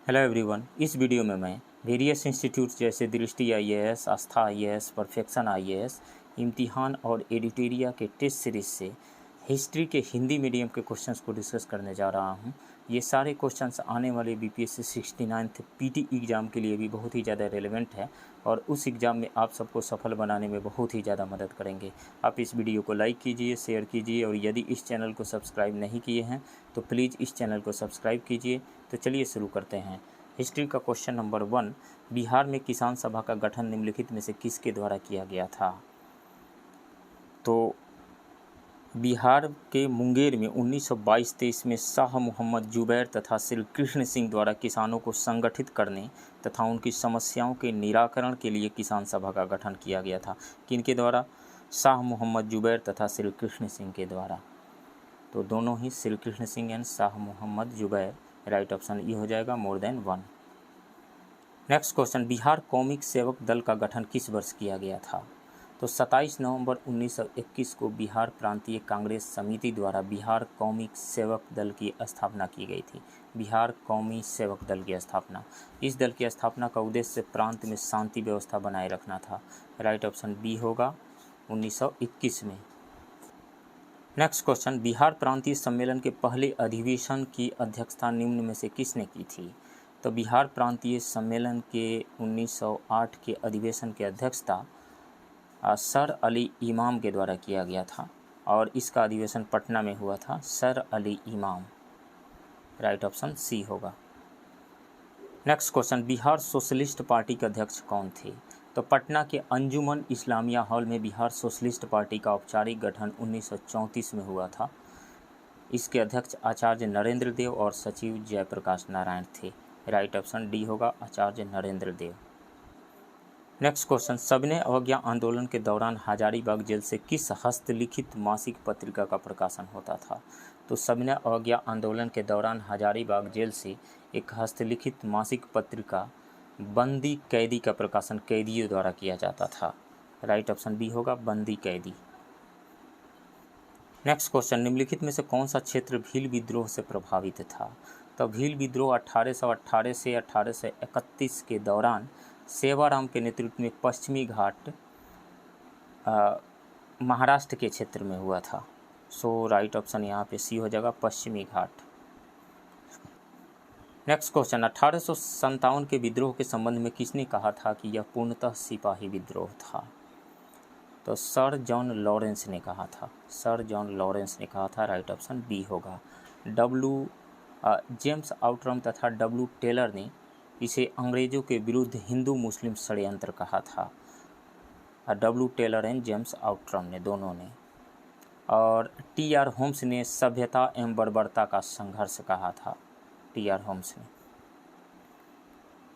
Hello everyone, इस video में मैं वेरियस इंस्टीट्यूट जैसे दृष्टि आईएएस, आस्था आईएएस, परफेक्शन आईएएस, इम्तिहान और एडिटोरिया के टेस्ट सीरीज से हिस्ट्री के हिंदी मीडियम के क्वेश्चंस को डिस्कस करने जा रहा हूं। ये सारे क्वेश्चंस आने वाले बीपीएससी 69th पीटी एग्ज़ाम के लिए भी बहुत ही ज़्यादा रेलेवेंट है और उस एग्ज़ाम में आप सबको सफल बनाने में बहुत ही ज़्यादा मदद करेंगे। आप इस वीडियो को लाइक कीजिए, शेयर कीजिए और यदि इस चैनल को सब्सक्राइब नहीं किए हैं तो प्लीज़ इस चैनल को सब्सक्राइब कीजिए। तो चलिए शुरू करते हैं। हिस्ट्री का क्वेश्चन नंबर 1, बिहार में किसान सभा का गठन निम्नलिखित में से किसके द्वारा किया गया था? तो बिहार के मुंगेर में 1922-23 में शाह मोहम्मद जुबैर तथा श्री कृष्ण सिंह द्वारा किसानों को संगठित करने तथा उनकी समस्याओं के निराकरण के लिए किसान सभा का गठन किया गया था। किनके द्वारा? शाह मोहम्मद जुबैर तथा श्री कृष्ण सिंह के द्वारा। तो दोनों ही Shri Krishna Singh and Shah Mohammad Zubair. Right option E हो जाएगा, more than 1। Next question, Bihar कौमिक सेवक दल का गठन किस वर्ष किया गया था? तो 27 नवंबर 1921 को बिहार प्रांतीय कांग्रेस समिति द्वारा बिहार कौमिक सेवक दल की स्थापना की गई थी। बिहार कौमी सेवक दल की स्थापना, इस दल की स्थापना का उद्देश्य प्रांत में शांति व्यवस्था बनाए रखना था। राइट ऑप्शन बी होगा, 1921 में। नेक्स्ट क्वेश्चन, बिहार प्रांतीय सम्मेलन के पहले अधिवेशन की अध्यक्षता निम्न में से किसने की थी? तो बिहार प्रांतीय सम्मेलन के 1908 के अधिवेशन की अध्यक्षता सर अली इमाम के द्वारा किया गया था और इसका अधिवेशन पटना में हुआ था। सर अली इमाम। राइट ऑप्शन सी होगा। Next question, Bihar socialist party के अध्यक्ष कौन थे? तो पटना के अंजुमन इस्लामिया हॉल में बिहार सोशलिस्ट पार्टी का औपचारिक गठन 1934 में हुआ था। इसके अध्यक्ष आचार्य नरेंद्र देव और सचिव जयप्रकाश नारायण थे। राइट ऑप्शन डी होगा, आचार्य नरेंद्र देव। नेक्स्ट क्वेश्चन, सविनय अवज्ञा आंदोलन के दौरान हजारीबाग जेल से किस हस्तलिखित मासिक पत्रिका का प्रकाशन होता था? तो सविनय अवज्ञा आंदोलन के दौरान हजारीबाग जेल से एक हस्तलिखित मासिक पत्रिका बंदी कैदी का प्रकाशन कैदियों द्वारा किया जाता था। राइट ऑप्शन बी होगा, बंदी कैदी। नेक्स्ट क्वेश्चन, निम्नलिखित में से कौन सा क्षेत्र भील विद्रोह से प्रभावित था? तो भील विद्रोह 1818 से 1831 के दौरान सेवाराम के नेतृत्व में पश्चिमी घाट महाराष्ट्र के क्षेत्र में हुआ था। सो राइट ऑप्शन यहाँ पे सी हो जाएगा, पश्चिमी घाट। नेक्स्ट क्वेश्चन, 1857 के विद्रोह के संबंध में किसने कहा था कि यह पूर्णतः सिपाही विद्रोह था? तो सर जॉन लॉरेंस ने कहा था। सर जॉन लॉरेंस ने कहा था। राइट ऑप्शन बी होगा। जेम्स आउट्रम तथा डब्ल्यू टेलर ने इसे अंग्रेजों के विरुद्ध हिंदू मुस्लिम षड्यंत्र कहा था। W Taylor and James Outram ने, दोनों ने। और टी.आर. होम्स ने सभ्यता एवं बर्बरता का संघर्ष कहा था। टी.आर. होम्स ने।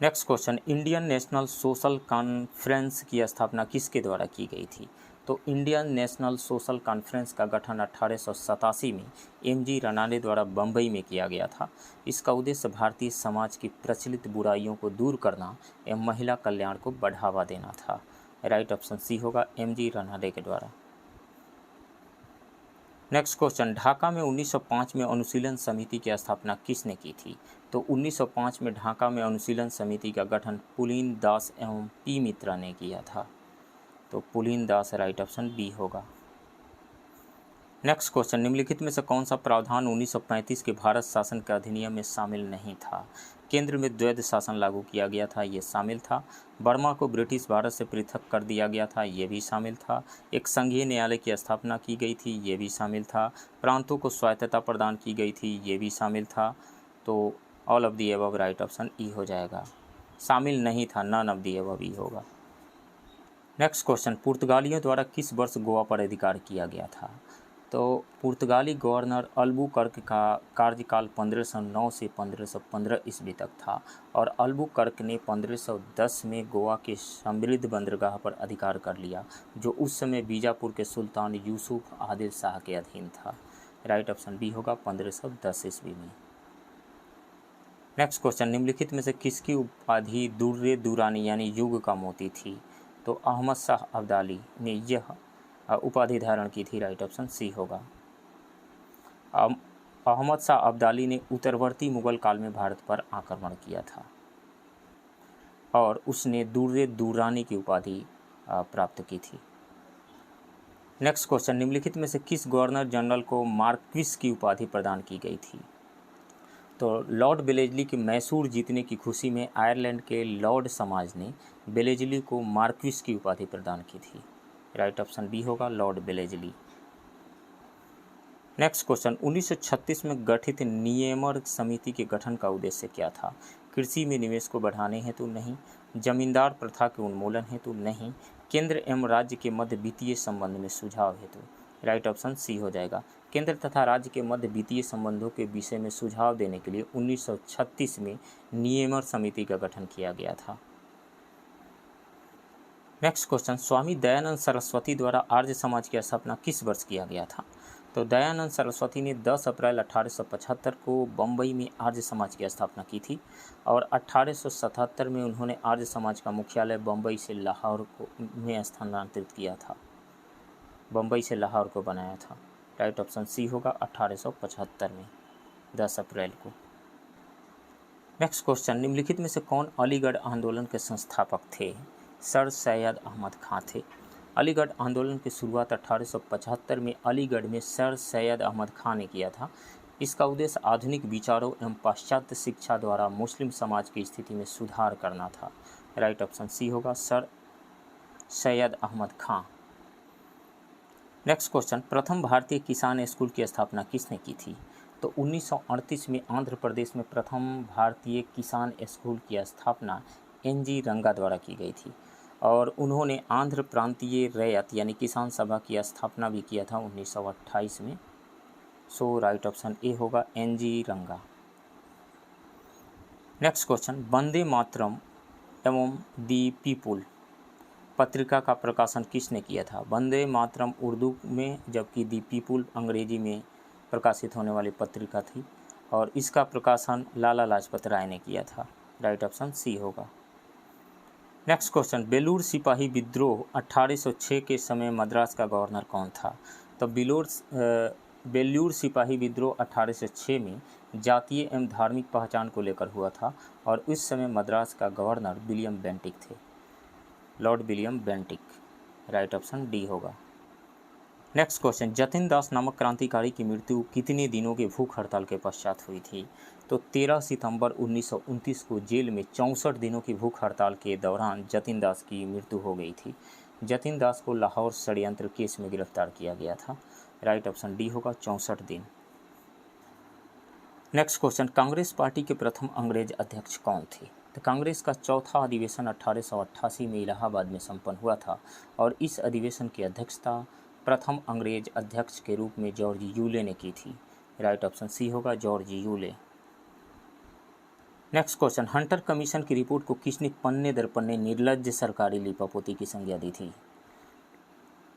Next question, Indian national social conference की स्थापना किसके द्वारा की गई थी? तो इंडियन नेशनल सोशल कॉन्फ्रेंस का गठन 1887 में एम.जी. रनाडे द्वारा बम्बई में किया गया था। इसका उद्देश्य भारतीय समाज की प्रचलित बुराइयों को दूर करना एवं महिला कल्याण को बढ़ावा देना था। राइट ऑप्शन सी होगा, एम.जी. रनाडे के द्वारा। नेक्स्ट क्वेश्चन, ढाका में 1905 में अनुशीलन समिति की स्थापना किसने की थी? तो 1905 में ढाका में अनुशीलन समिति का गठन पुलिन दास एवं पी मित्रा ने किया था। तो पुलिन दास। राइट ऑप्शन बी होगा। नेक्स्ट क्वेश्चन, निम्नलिखित में से कौन सा प्रावधान 1935 के भारत शासन के अधिनियम में शामिल नहीं था? केंद्र में द्वैध शासन लागू किया गया था, ये शामिल था। बर्मा को ब्रिटिश भारत से पृथक कर दिया गया था, ये भी शामिल था। एक संघीय न्यायालय की स्थापना की गई थी, ये भी शामिल था। प्रांतों को स्वायत्तता प्रदान की गई थी, ये भी शामिल था। तो all of the above. Right option E हो जाएगा। शामिल नहीं था, नन ऑफ दी अबव ई होगा। नेक्स्ट क्वेश्चन, पुर्तगालियों द्वारा किस वर्ष गोवा पर अधिकार किया गया था? तो पुर्तगाली गवर्नर अल्बुकर्क का कार्यकाल 1509 से 1515 ईस्वी तक था और अल्बुकर्क ने 1510 में गोवा के समृद्ध बंदरगाह पर अधिकार कर लिया, जो उस समय बीजापुर के सुल्तान यूसुफ आदिल शाह के अधीन था। राइट ऑप्शन बी होगा, 1510 ईस्वी में। नेक्स्ट क्वेश्चन, निम्नलिखित में से किसकी उपाधि दुर्रे दुरानी यानी युग का मोती थी? तो अहमद शाह अब्दाली ने यह उपाधि धारण की थी। राइट ऑप्शन सी होगा। अहमद शाह अब्दाली ने उत्तरवर्ती मुगल काल में भारत पर आक्रमण किया था और उसने दुर्रे दुर्रानी की उपाधि प्राप्त की थी। नेक्स्ट क्वेश्चन, निम्नलिखित में से किस गवर्नर जनरल को मार्क्विस की उपाधि प्रदान की गई थी? तो लॉर्ड बेलेजली के मैसूर जीतने की खुशी में आयरलैंड के लॉर्ड समाज ने बेलेजली को मार्क्विस की उपाधि प्रदान की थी। राइट ऑप्शन बी होगा, लॉर्ड बेलेजली। नेक्स्ट क्वेश्चन, 1936 में गठित नियमन समिति के गठन का उद्देश्य क्या था? कृषि में निवेश को बढ़ाने हेतु नहीं, जमींदार प्रथा के उन्मूलन हेतु नहीं, केंद्र एवं राज्य के मध्य वित्तीय संबंध में सुझाव हेतु। राइट ऑप्शन सी हो जाएगा, केंद्र तथा राज्य के मध्य वित्तीय संबंधों के विषय में सुझाव देने के लिए 1936 में नियमन समिति का गठन किया गया था। नेक्स्ट क्वेश्चन, स्वामी दयानंद सरस्वती द्वारा आर्य समाज की स्थापना किस वर्ष किया गया था? तो दयानंद सरस्वती ने 10 अप्रैल 1875 को बम्बई में आर्य समाज की स्थापना की थी और 1877 में उन्होंने आर्य समाज का मुख्यालय बम्बई से लाहौर में स्थानांतरित किया था, बम्बई से लाहौर को बनाया था। राइट ऑप्शन सी होगा, 1875 में 10 अप्रैल को। नेक्स्ट क्वेश्चन, निम्नलिखित में से कौन अलीगढ़ आंदोलन के संस्थापक थे? सर सैयद अहमद खां थे। अलीगढ़ आंदोलन की शुरुआत 1875 में अलीगढ़ में सर सैयद अहमद खां ने किया था। इसका उद्देश्य आधुनिक विचारों एवं पाश्चात्य शिक्षा द्वारा मुस्लिम समाज की स्थिति में सुधार करना था। राइट ऑप्शन सी होगा, सर सैयद अहमद खां। नेक्स्ट क्वेश्चन, प्रथम भारतीय किसान स्कूल की स्थापना किसने की थी? तो 1938 में आंध्र प्रदेश में प्रथम भारतीय किसान स्कूल की स्थापना NG रंगा द्वारा की गई थी और उन्होंने आंध्र प्रांतीय रैयत यानी किसान सभा की स्थापना भी किया था 1928 में। सो राइट ऑप्शन ए होगा, NG रंगा। नेक्स्ट क्वेश्चन, वंदे मातरम एवं दी पीपुल पत्रिका का प्रकाशन किसने किया था? वंदे मातरम उर्दू में जबकि दी पीपुल अंग्रेजी में प्रकाशित होने वाली पत्रिका थी और इसका प्रकाशन लाला लाजपत राय ने किया था। राइट ऑप्शन सी होगा। नेक्स्ट क्वेश्चन, बेलूर सिपाही विद्रोह 1806 के समय मद्रास का गवर्नर कौन था? तो बेलूर सिपाही विद्रोह 1806 में जातीय एवं धार्मिक पहचान को लेकर हुआ था और उस समय मद्रास का गवर्नर विलियम बेंटिक थे, Lord William Bentinck. Right option D होगा। नेक्स्ट क्वेश्चन, जतिन दास नामक क्रांतिकारी की मृत्यु कितने दिनों के भूख हड़ताल के पश्चात हुई थी? तो 13 सितंबर 1929 को जेल में 64 दिनों की भूख हड़ताल के दौरान जतिन दास की मृत्यु हो गई थी। जतिन दास को लाहौर षड्यंत्र केस में गिरफ्तार किया गया था। राइट ऑप्शन डी होगा, 64 दिन। नेक्स्ट क्वेश्चन, कांग्रेस पार्टी के प्रथम अंग्रेज अध्यक्ष कौन थे? तो कांग्रेस का चौथा अधिवेशन 1888 में इलाहाबाद में संपन्न हुआ था और इस अधिवेशन की अध्यक्षता प्रथम अंग्रेज अध्यक्ष के रूप में जॉर्ज यूले ने की थी। राइट ऑप्शन सी होगा, George Yule. Next question, Hunter commission की रिपोर्ट को किसने पन्ने दर पन्ने निर्लज्ज सरकारी लीपापोती की संज्ञा दी थी?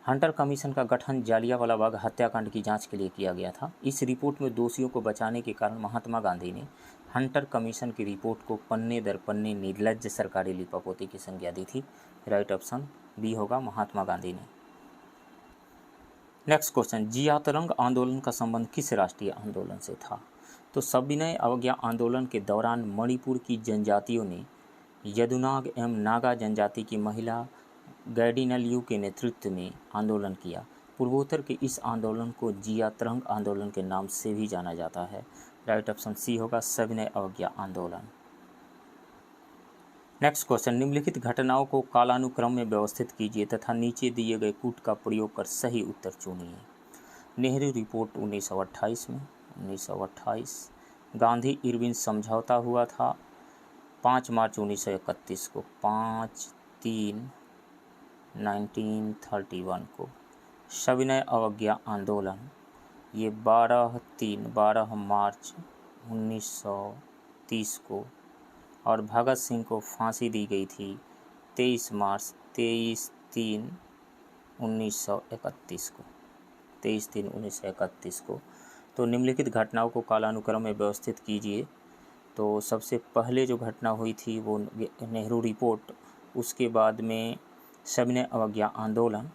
हंटर कमीशन का गठन जालियांवाला बाग हत्याकांड की जांच के लिए किया गया था। इस रिपोर्ट में दोषियों को बचाने के कारण महात्मा गांधी ने हंटर कमीशन की रिपोर्ट को पन्ने दर पन्ने निर्लज्ज सरकारी लीपापोती की संज्ञा दी थी। राइट ऑप्शन बी होगा, महात्मा गांधी ने। नेक्स्ट क्वेश्चन, जियातरंग आंदोलन का संबंध किस राष्ट्रीय आंदोलन से था? तो सविनय अवज्ञा आंदोलन के दौरान मणिपुर की जनजातियों ने यदुनाग एवं नागा जनजाति की महिला गैडिनलियू के नेतृत्व में आंदोलन किया। पूर्वोत्तर के इस आंदोलन को जियातरंग आंदोलन के नाम से भी जाना जाता है। राइट ऑप्शन सी होगा, सविनय अवज्ञा आंदोलन। नेक्स्ट क्वेश्चन, निम्नलिखित घटनाओं को कालानुक्रम में व्यवस्थित कीजिए तथा नीचे दिए गए कूट का प्रयोग कर सही उत्तर चुनिए। नेहरू रिपोर्ट 1928 में 1928। गांधी इरविन समझौता हुआ था 5 मार्च 1931 को, 5/3/1931 को। सविनय अवज्ञा आंदोलन ये 12 मार्च 1930 को और भगत सिंह को फांसी दी गई थी 23 मार्च 23/3/1931 को, 23/3/1931 को। तो निम्नलिखित घटनाओं को कालानुक्रम में व्यवस्थित कीजिए। तो सबसे पहले जो घटना हुई थी वो नेहरू रिपोर्ट, उसके बाद में सविनय अवज्ञा आंदोलन,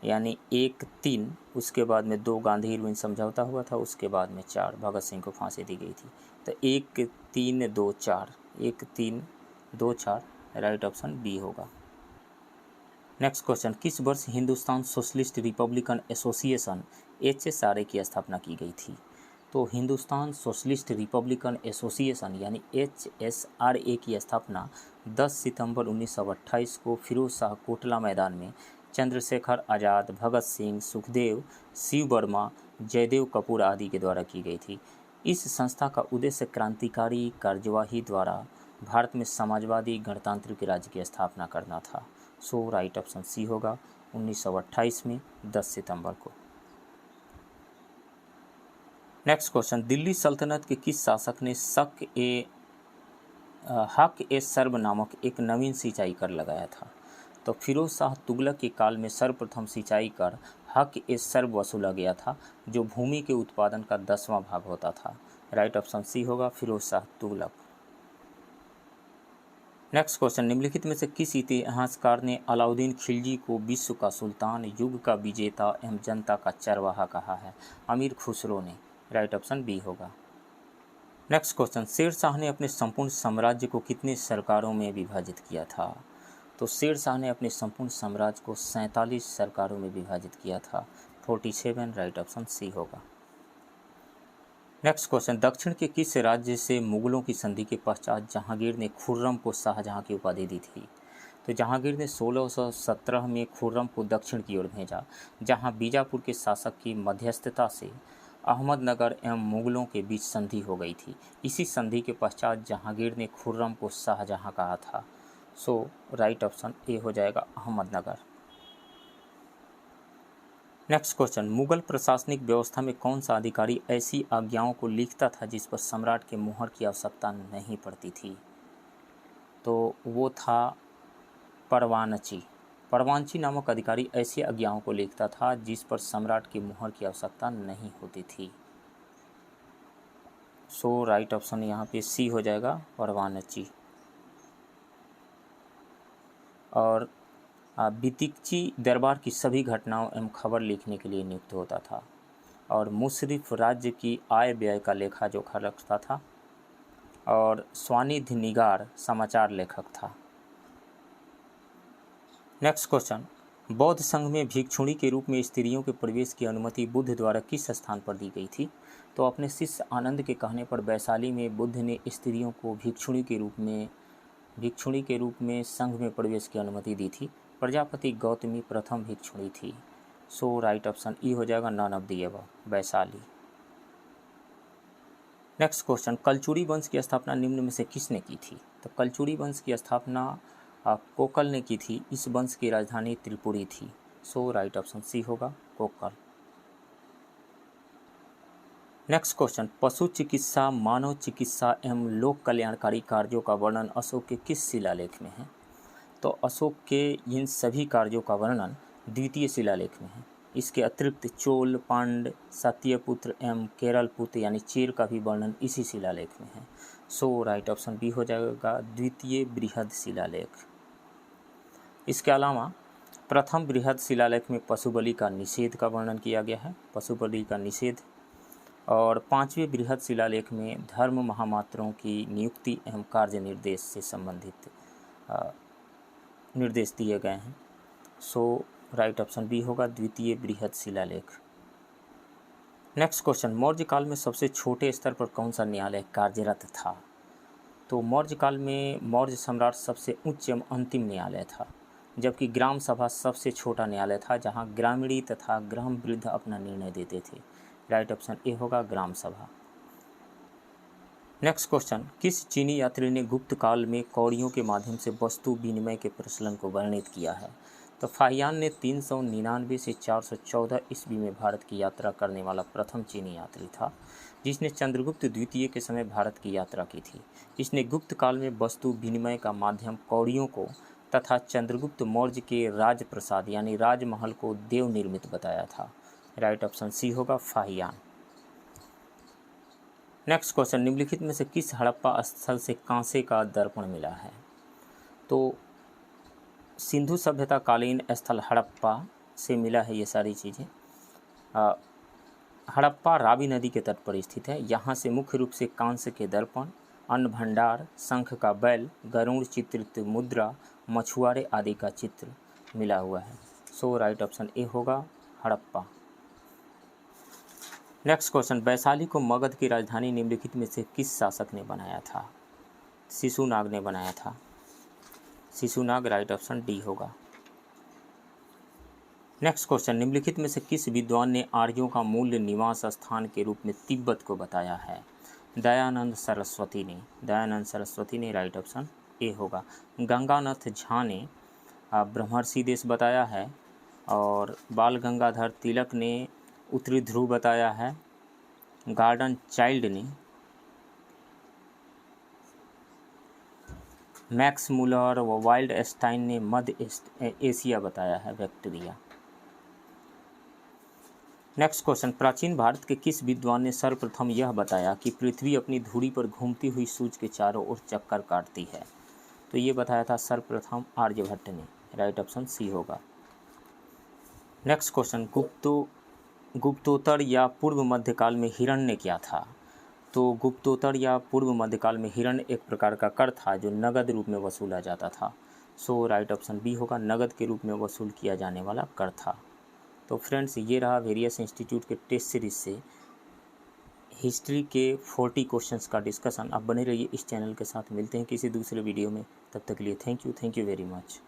यानी 1-3, उसके बाद में 2 गांधी इरविन समझौता हुआ था, उसके बाद में 4 भगत सिंह को फांसी दी गई थी। तो 1-3-2-4, 1-3-2-4 राइट ऑप्शन बी होगा। नेक्स्ट क्वेश्चन, किस वर्ष Hindustan socialist Republican association HSRA की स्थापना की गई थी? तो हिंदुस्तान सोशलिस्ट रिपब्लिकन एसोसिएशन यानी HSRA की स्थापना 10 सितंबर 1928 को फिरोज शाह कोटला मैदान में चंद्रशेखर आज़ाद, भगत सिंह, सुखदेव, शिव वर्मा, जयदेव कपूर आदि के द्वारा की गई थी। इस संस्था का उद्देश्य क्रांतिकारी कार्यवाही द्वारा भारत में समाजवादी गणतांत्रिक राज्य की स्थापना करना था। सो राइट ऑप्शन सी होगा 1928 में 10 सितंबर को। नेक्स्ट क्वेश्चन, दिल्ली सल्तनत के किस शासक ने हक ए सर्ब नामक एक नवीन सिंचाई कर लगाया था? तो फिरोज शाह तुगलक के काल में सर्वप्रथम सिंचाई कर हक ए सर्ब वसूला गया था, जो भूमि के उत्पादन का 10वां भाग होता था। राइट ऑप्शन सी होगा फिरोज शाह तुगलक। नेक्स्ट क्वेश्चन, निम्नलिखित में से किस इतिहासकार ने अलाउद्दीन खिलजी को विश्व का सुल्तान, युग का विजेता एवं जनता का चरवाहा कहा है? अमीर खुसरो ने। राइट ऑप्शन बी होगा। नेक्स्ट क्वेश्चन, शेर शाह ने अपने संपूर्ण साम्राज्य को कितने सरकारों में विभाजित किया था? तो शेर शाह ने अपने संपूर्ण साम्राज्य को 47 सरकारों में विभाजित किया था। 47 राइट ऑप्शन सी होगा। नेक्स्ट क्वेश्चन, दक्षिण के किस राज्य से मुगलों की संधि के पश्चात जहांगीर ने खुर्रम को शाहजहां की उपाधि दी थी? तो जहांगीर ने 1617 में खुर्रम को दक्षिण की ओर भेजा, जहां बीजापुर के शासक की मध्यस्थता से अहमदनगर एवं मुगलों के बीच संधि हो गई थी। इसी संधि के पश्चात जहांगीर ने खुर्रम को शाहजहां कहा था। सो राइट ऑप्शन ए हो जाएगा अहमदनगर। नेक्स्ट क्वेश्चन, मुगल प्रशासनिक व्यवस्था में कौन सा अधिकारी ऐसी आज्ञाओं को लिखता था जिस पर सम्राट के मुहर की आवश्यकता नहीं पड़ती थी? तो वो था परवानची। परवानची नामक अधिकारी ऐसी आज्ञाओं को लिखता था जिस पर सम्राट की मुहर की आवश्यकता नहीं होती थी। सो राइट ऑप्शन यहाँ पे सी हो जाएगा परवानची। और बितिकची दरबार की सभी घटनाओं एवं खबर लिखने के लिए नियुक्त होता था। और मुशर्रिफ राज्य की आय व्यय का लेखा जोखा रखता था। और स्वानिधि निगार समाचार लेखक था। नेक्स्ट क्वेश्चन, बौद्ध संघ में भिक्षुणी के रूप में स्त्रियों के प्रवेश की अनुमति बुद्ध द्वारा किस स्थान पर दी गई थी? तो अपने शिष्य आनंद के कहने पर वैशाली में बुद्ध ने स्त्रियों को भिक्षुणी के रूप में संघ में प्रवेश की अनुमति दी थी। प्रजापति गौतमी प्रथम भिक्षुणी थी। सो राइट ऑप्शन ई हो जाएगा none of the above, Vaishali. Next question, Kalachuri वंश की स्थापना निम्न में से किसने की थी? तो कलचुरी वंश की स्थापना कोकल ने की थी। इस वंश की राजधानी त्रिपुरी थी। सो राइट ऑप्शन सी होगा कोकल। नेक्स्ट क्वेश्चन, पशु चिकित्सा, मानव चिकित्सा एवं लोक कल्याणकारी कार्यों का वर्णन अशोक के किस शिलालेख में है? तो अशोक के इन सभी कार्यों का वर्णन द्वितीय शिलालेख में है। इसके अतिरिक्त चोल, पांड, सत्यपुत्र एवं केरलपुत्र यानी चेर का भी वर्णन इसी शिलालेख में है। सो राइट ऑप्शन बी हो जाएगा द्वितीय बृहद शिलालेख। इसके अलावा प्रथम बृहद शिलालेख में पशु बलि का निषेध का वर्णन किया गया है, पशु बलि का निषेध। और 5वें बृहद शिलालेख में धर्म महामात्रों की नियुक्ति एवं कार्य निर्देश से संबंधित निर्देश दिए गए हैं। सो राइट ऑप्शन बी होगा द्वितीय बृहद शिलालेख। नेक्स्ट क्वेश्चन, मौर्य काल में सबसे छोटे स्तर पर कौन सा न्यायालय कार्यरत था? तो मौर्य काल में मौर्य सम्राट सबसे उच्च एवं अंतिम न्यायालय था, जबकि ग्राम सभा सबसे छोटा न्यायालय था, जहां ग्रामीणी तथा ग्राम वृद्ध अपना निर्णय देते थे। राइट ऑप्शन ए होगा ग्राम सभा। नेक्स्ट क्वेश्चन, किस चीनी यात्री ने गुप्त काल में कौड़ियों के माध्यम से वस्तु विनिमय के प्रचलन को वर्णित किया है? तो फाहियान ने 399 से 414 ईस्वी में भारत की यात्रा करने वाला प्रथम चीनी यात्री था, जिसने चंद्रगुप्त द्वितीय के समय भारत की यात्रा की थी। इसने गुप्त काल में वस्तु विनिमय का माध्यम कौड़ियों को तथा चंद्रगुप्त मौर्य के राजप्रसाद यानी राजमहल को देव निर्मित बताया था। राइट ऑप्शन सी होगा फाहियान। नेक्स्ट क्वेश्चन, निम्नलिखित में से किस हड़प्पा स्थल से कांसे का दर्पण मिला है? तो सिंधु सभ्यता कालीन स्थल हड़प्पा से मिला है ये सारी चीज़ें। हड़प्पा रावी नदी के तट पर स्थित है। यहाँ से मुख्य रूप से कांस्य के दर्पण, अन्न भंडार, शंख का बैल, गरुड़ चित्रित मुद्रा, मछुआरे आदि का चित्र मिला हुआ है। सो राइट ऑप्शन ए होगा हड़प्पा। नेक्स्ट क्वेश्चन, वैशाली को मगध की राजधानी निम्नलिखित में से किस शासक ने बनाया था? शिशुनाग ने बनाया था। शिशुनाग राइट ऑप्शन डी होगा। नेक्स्ट क्वेश्चन, निम्नलिखित में से किस विद्वान ने आर्यों का मूल निवास स्थान के रूप में तिब्बत को बताया है? दयानंद सरस्वती ने। दयानंद सरस्वती ने राइट ऑप्शन ए होगा। गंगानाथ झा ने ब्रह्मर्षि देश बताया है और बाल गंगाधर तिलक ने उत्तरी ध्रुव बताया है। गार्डन चाइल्ड ने, मैक्स मुलर व वाइल्ड स्टाइन ने मध्य एशिया बताया है, बैक्टीरिया। नेक्स्ट क्वेश्चन, प्राचीन भारत के किस विद्वान ने सर्वप्रथम यह बताया कि पृथ्वी अपनी धुरी पर घूमती हुई सूर्य के चारों ओर चक्कर काटती है? तो ये बताया था सर्वप्रथम आर्यभट्ट ने। राइट ऑप्शन सी होगा। नेक्स्ट क्वेश्चन, गुप्तोत्तर या पूर्व मध्यकाल में हिरण्य क्या था? तो गुप्तोत्तर या पूर्व मध्यकाल में हिरण्य एक प्रकार का कर था जो नगद रूप में वसूला जाता था। सो राइट ऑप्शन बी होगा, नगद के रूप में वसूल किया जाने वाला कर था। तो फ्रेंड्स, ये रहा वेरियस इंस्टीट्यूट के टेस्ट सीरीज से हिस्ट्री के 40 क्वेश्चंस का डिस्कशन। आप बने रहिए इस चैनल के साथ। मिलते हैं किसी दूसरे वीडियो में, तब तक के लिए थैंक यू वेरी मच।